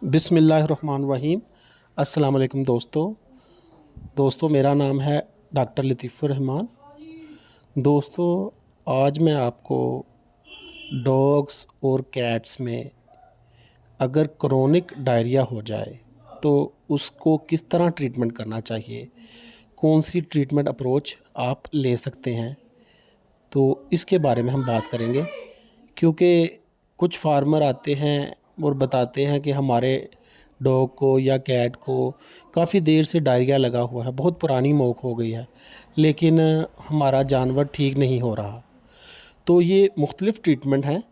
बिस्मिल्लाहिर्रहमानिर्रहीम। अस्सलाम वालेकुम दोस्तों, मेरा नाम है डॉक्टर लतीफ़ुर रहमान। दोस्तों, आज मैं आपको डॉग्स और कैट्स में अगर क्रोनिक डायरिया हो जाए तो उसको किस तरह ट्रीटमेंट करना चाहिए, कौन सी ट्रीटमेंट अप्रोच आप ले सकते हैं, तो इसके बारे में हम बात करेंगे। क्योंकि कुछ फार्मर आते हैं और बताते हैं कि हमारे डॉग को या कैट को काफ़ी देर से डायरिया लगा हुआ है, बहुत पुरानी मोक हो गई है, लेकिन हमारा जानवर ठीक नहीं हो रहा। तो ये मुख्तलिफ़ ट्रीटमेंट हैं,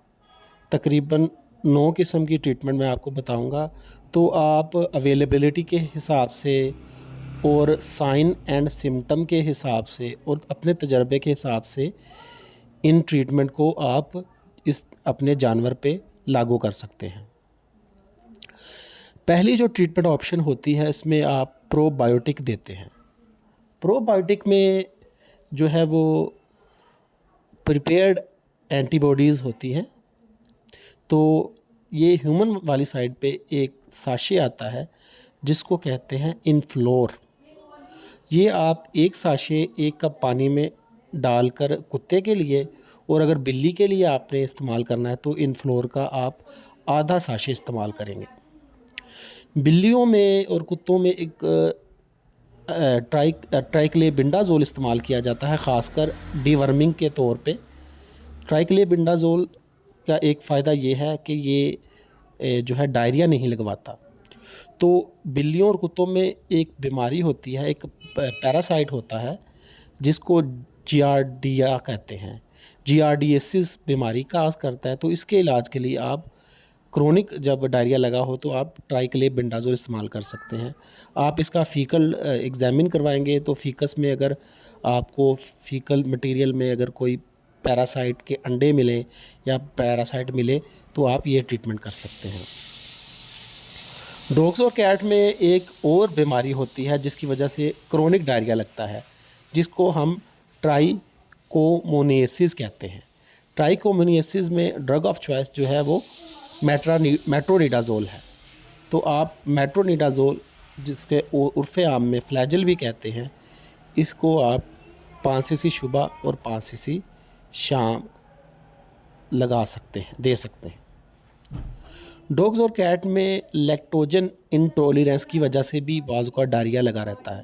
तकरीबन 9 किस्म की ट्रीटमेंट मैं आपको बताऊंगा। तो आप अवेलेबिलिटी के हिसाब से और साइन एंड सिम्टम के हिसाब से और अपने तजर्बे के हिसाब से इन ट्रीटमेंट को आप इस अपने जानवर पे लागू कर सकते हैं। पहली जो ट्रीटमेंट ऑप्शन होती है, इसमें आप प्रोबायोटिक देते हैं। प्रोबायोटिक में जो है वो प्रिपेयर्ड एंटीबॉडीज़ होती हैं। तो ये ह्यूमन वाली साइड पे एक साशे आता है जिसको कहते हैं इनफ्लोर। ये आप एक साशे 1 कप पानी में डालकर कुत्ते के लिए, और अगर बिल्ली के लिए आपने इस्तेमाल करना है तो इनफ्लोर का आप आधा साशे इस्तेमाल करेंगे। बिल्लियों में और कुत्तों में एक ट्राइक्लोबिंडाज़ोल इस्तेमाल किया जाता है, ख़ासकर डीवर्मिंग के तौर पे। ट्राइक्लोबिंडाज़ोल का एक फ़ायदा ये है कि ये जो है डायरिया नहीं लगवाता। तो बिल्लियों और कुत्तों में एक बीमारी होती है, एक पैरासाइट होता है जिसको जियार्डिया कहते हैं, जियार्डिएसिस बीमारी काज करता है। तो इसके इलाज के लिए आप क्रोनिक जब डायरिया लगा हो तो आप ट्राइक्लोबिंडाज़ोल इस्तेमाल कर सकते हैं। आप इसका फ़ीकल एग्ज़ामिन करवाएंगे तो फ़ीकस में अगर आपको फ़ीकल मटेरियल में अगर कोई पैरासाइट के अंडे मिले या पैरासाइट मिले तो आप ये ट्रीटमेंट कर सकते हैं। डॉग्स और कैट में एक और बीमारी होती है जिसकी वजह से क्रोनिक डायरिया लगता है, जिसको हम ट्राइकोमोनियासिस कहते हैं। ट्राइकोमोनियासिस में ड्रग ऑफ चॉइस जो है वो मेट्रोनिडाज़ोल है। तो आप मेट्रोनिडाज़ोल, जिसके उर्फ़े आम में फ्लैजल भी कहते हैं, इसको आप 5 सीसी सुबह और 5 सीसी शाम लगा सकते हैं, दे सकते हैं। डॉग्स और कैट में लैक्टोजन इंटॉलरेंस की वजह से भी बाज़ का डायरिया लगा रहता है,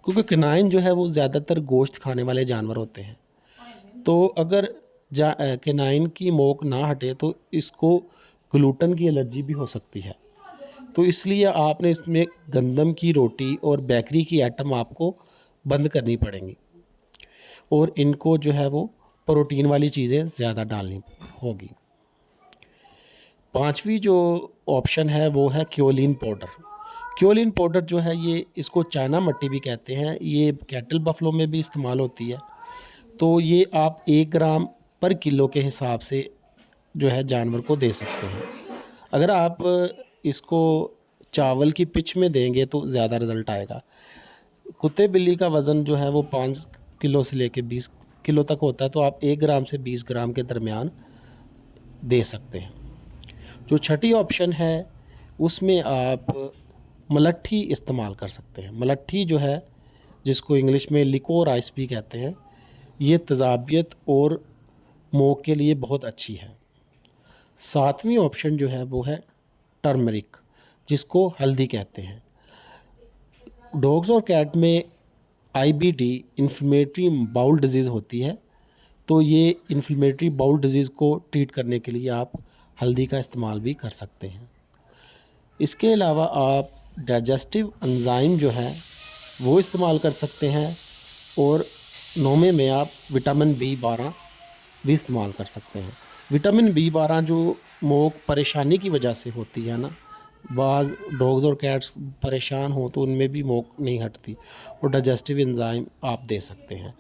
क्योंकि कैनाइन जो है वो ज़्यादातर गोश्त खाने वाले जानवर होते हैं। तो अगर कैनाइन की मोक ना हटे तो इसको ग्लूटन की एलर्जी भी हो सकती है। तो इसलिए आपने इसमें गंदम की रोटी और बेकरी की आइटम आपको बंद करनी पड़ेंगी, और इनको जो है वो प्रोटीन वाली चीज़ें ज़्यादा डालनी होगी। 5वीं जो ऑप्शन है वो है क्योलिन पाउडर। क्योलिन पाउडर जो है ये, इसको चाइना मट्टी भी कहते हैं, ये कैटल बफलो में भी इस्तेमाल होती है। तो ये आप 1 ग्राम पर किलो के हिसाब से जो है जानवर को दे सकते हैं। अगर आप इसको चावल की पिच में देंगे तो ज़्यादा रिज़ल्ट आएगा। कुत्ते बिल्ली का वज़न जो है वो 5 किलो से लेके 20 किलो तक होता है, तो आप 1 ग्राम से 20 ग्राम के दरमियान दे सकते हैं। जो छठी ऑप्शन है उसमें आप मलट्ठी इस्तेमाल कर सकते हैं। मलट्ठी जो है, जिसको इंग्लिश में लिकोराइस भी कहते हैं, ये तेज़ाबियत और मोक के लिए बहुत अच्छी है। 7वीं ऑप्शन जो है वो है टर्मरिक, जिसको हल्दी कहते हैं। डॉग्स और कैट में IBD इन्फ्लेमेटरी बाउल डिजीज़ होती है, तो ये इन्फ्लेमेटरी बाउल डिजीज़ को ट्रीट करने के लिए आप हल्दी का इस्तेमाल भी कर सकते हैं। इसके अलावा आप डाइजेस्टिव एंजाइम जो है वो इस्तेमाल कर सकते हैं, और 9वें में आप विटामिन B12 भी इस्तेमाल कर सकते हैं। विटामिन B12 जो मोक परेशानी की वजह से होती है ना, बाज़ डॉग्स और कैट्स परेशान हो तो उनमें भी मोक नहीं हटती, और डाइजेस्टिव एंजाइम आप दे सकते हैं।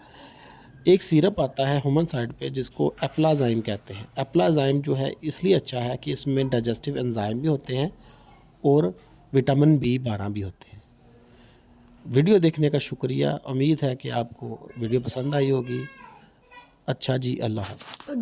एक सिरप आता है ह्यूमन साइड पे जिसको एप्लाज़ाइम कहते हैं। एप्लाज़ाइम जो है इसलिए अच्छा है कि इसमें डाइजेस्टिव एंजाइम भी होते हैं और विटामिन B12 भी होते हैं। वीडियो देखने का शुक्रिया। उम्मीद है कि आपको वीडियो पसंद आई होगी। अच्छा जी, अल्लाह हाफ़िज़।